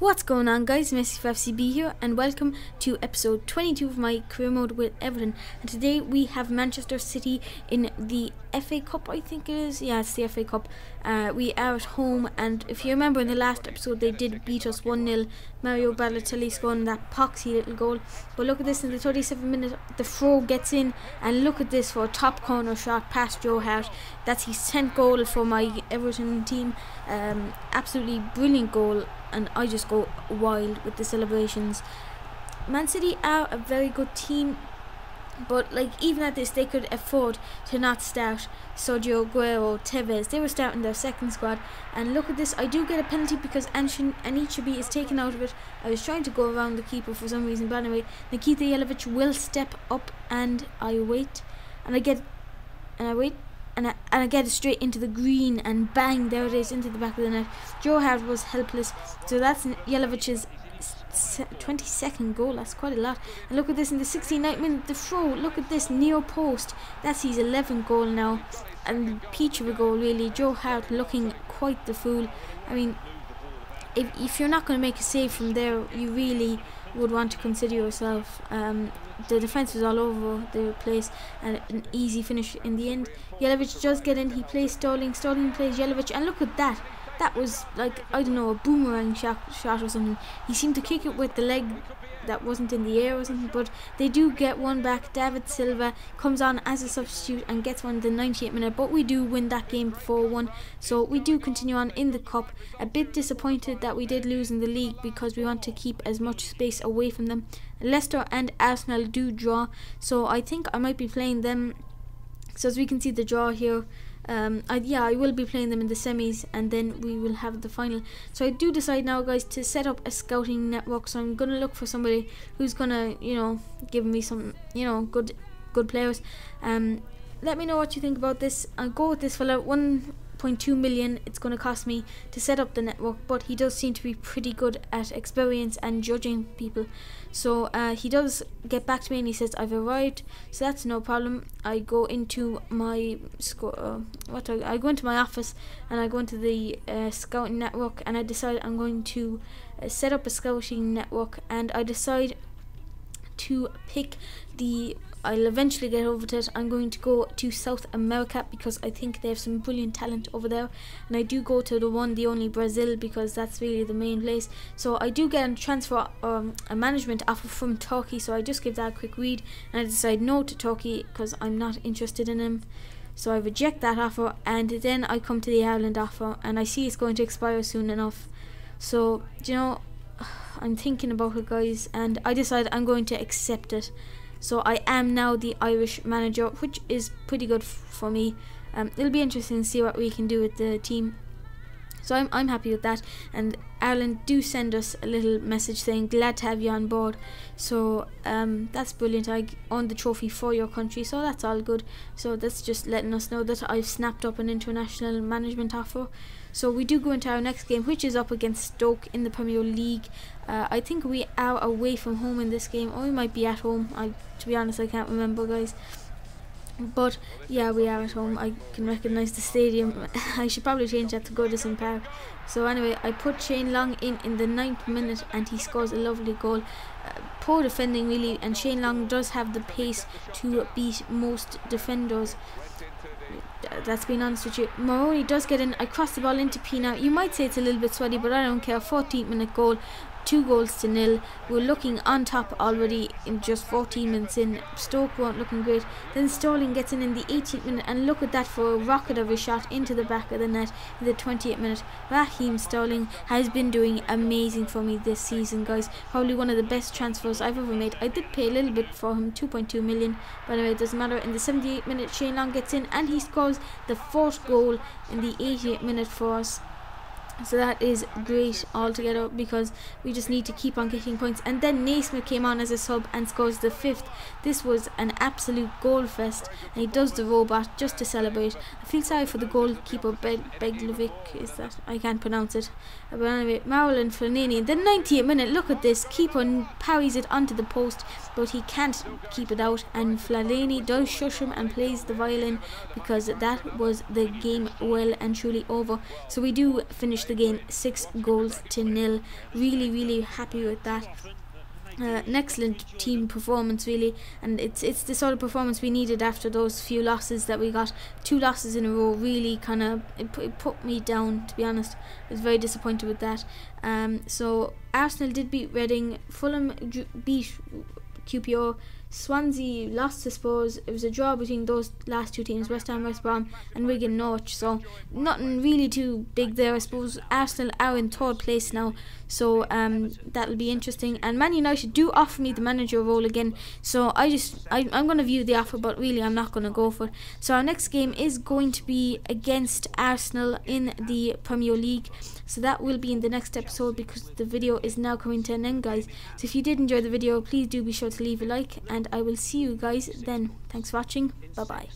What's going on, guys? Messi for FCB here, and welcome to episode 22 of my career mode with Everton. And today we have Manchester City in the FA Cup, I think it is. Yeah, it's the FA Cup. We are at home, and if you remember in the last episode, they did beat us 1-0. Mario Balotelli scoring that poxy little goal. But look at this, in the 37th minute, the throw gets in, and look at this for a top corner shot past Joe Hart. That's his 10th goal for my Everton team. Absolutely brilliant goal. And I just go wild with the celebrations. Man City are a very good team, but like even at this, they could afford to not start Sergio Aguero, Tevez. They were starting their second squad, and look at this. I do get a penalty because Anichebe is taken out of it. I was trying to go around the keeper for some reason, but anyway, Nikita Jelavic will step up, and I wait, and I get, and I wait. And I get it straight into the green, and bang, there it is, into the back of the net. Joe Hart was helpless. So that's Jelavic's 22nd goal. That's quite a lot. And look at this, in the 69th minute, the throw. Look at this, near post. That's his 11th goal now. And peach of a goal, really. Joe Hart looking quite the fool. I mean, if you're not going to make a save from there, you really would want to consider yourself. The defence was all over the place, and an easy finish in the end. Jelavic does get in, he plays Sterling plays Jelavic, and look at that. That was like, I don't know, a boomerang shot or something. He seemed to kick it with the leg that wasn't in the air or something, but they do get one back. David Silva comes on as a substitute and gets one in the 98th minute, but we do win that game 4-1, so we do continue on in the cup. A bit disappointed that we did lose in the league because we want to keep as much space away from them. Leicester and Arsenal do draw, so I think I might be playing them. So as we can see the draw here, I will be playing them in the semis, and then we will have the final. So I do decide now, guys, to set up a scouting network. So I'm gonna look for somebody who's gonna, give me some, good players. Let me know what you think about this. I'll go with this fella. 1.2 million it's going to cost me to set up the network, but he does seem to be pretty good at experience and judging people. So he does get back to me and he says I've arrived, so that's no problem. I go into my I go into my office, and I go into the scouting network, and I decide I'm going to set up a scouting network, and I decide to pick I'll eventually get over to it. I'm going to go to South America because I think they have some brilliant talent over there, and I do go to the only Brazil, because that's really the main place. So I do get a transfer, a management offer from Turkey, so I just give that a quick read, and I decide no to Turkey because I'm not interested in him. So I reject that offer, and then I come to the Ireland offer, and I see it's going to expire soon enough. So, I'm thinking about it, guys, and I decide I'm going to accept it. So I am now the Irish manager, which is pretty good for me. It'll be interesting to see what we can do with the team. So I'm happy with that. And Ireland do send us a little message saying glad to have you on board. So that's brilliant. I won the trophy for your country, so that's all good. So that's just letting us know that I've snapped up an international management offer. So we do go into our next game, which is up against Stoke in the Premier League. I think we are away from home in this game, or we might be at home. To be honest, I can't remember, guys. But yeah, we are at home. I can recognise the stadium. I should probably change that to Goodison Park. So anyway, I put Shane Long in the 9th minute, and he scores a lovely goal. Poor defending, really, and Shane Long does have the pace to beat most defenders. That's being honest with you. Moroni does get in. I cross the ball into Pina. You might say it's a little bit sweaty, but I don't care. 14th minute goal. 2-0. We're looking on top already in just 14 minutes in. Stoke weren't looking great. Then Sterling gets in the 18th minute, and look at that for a rocket of a shot into the back of the net in the 20th minute. Raheem Sterling has been doing amazing for me this season, guys. Probably one of the best transfers I've ever made. I did pay a little bit for him, 2.2 million, but anyway, it doesn't matter. In the 78th minute, Shane Long gets in, and he scores the 4th goal in the 88th minute for us. So that is great altogether, because we just need to keep on getting points. And then Naismith came on as a sub and scores the 5th. This was an absolute goal fest, and he does the robot just to celebrate. I feel sorry for the goalkeeper, Beglovic, is that? I can't pronounce it. But anyway, Marouane Fellaini in the 90th minute. Look at this, keeper parries it onto the post, but he can't keep it out, and Fellaini does shush him and plays the violin, because that was the game well and truly over. So we do finish the game 6-0. Really happy with that. An excellent team performance, really, and it's the sort of performance we needed after those few losses that we got. 2 losses in a row really kind of it put me down, to be honest. I was very disappointed with that. So Arsenal did beat Reading, Fulham beat QPR, Swansea lost to Spurs. It was a draw between those last 2 teams, West Ham, West Brom and Wigan, Norwich, so nothing really too big there. I suppose Arsenal are in 3rd place now, so that'll be interesting. And Man United do offer me the manager role again, so I'm going to view the offer, but really I'm not going to go for it. So our next game is going to be against Arsenal in the Premier League, so that will be in the next episode, because the video is now coming to an end, guys. So if you did enjoy the video, please do be sure to leave a like, and I will see you guys then. Thanks for watching. Bye bye.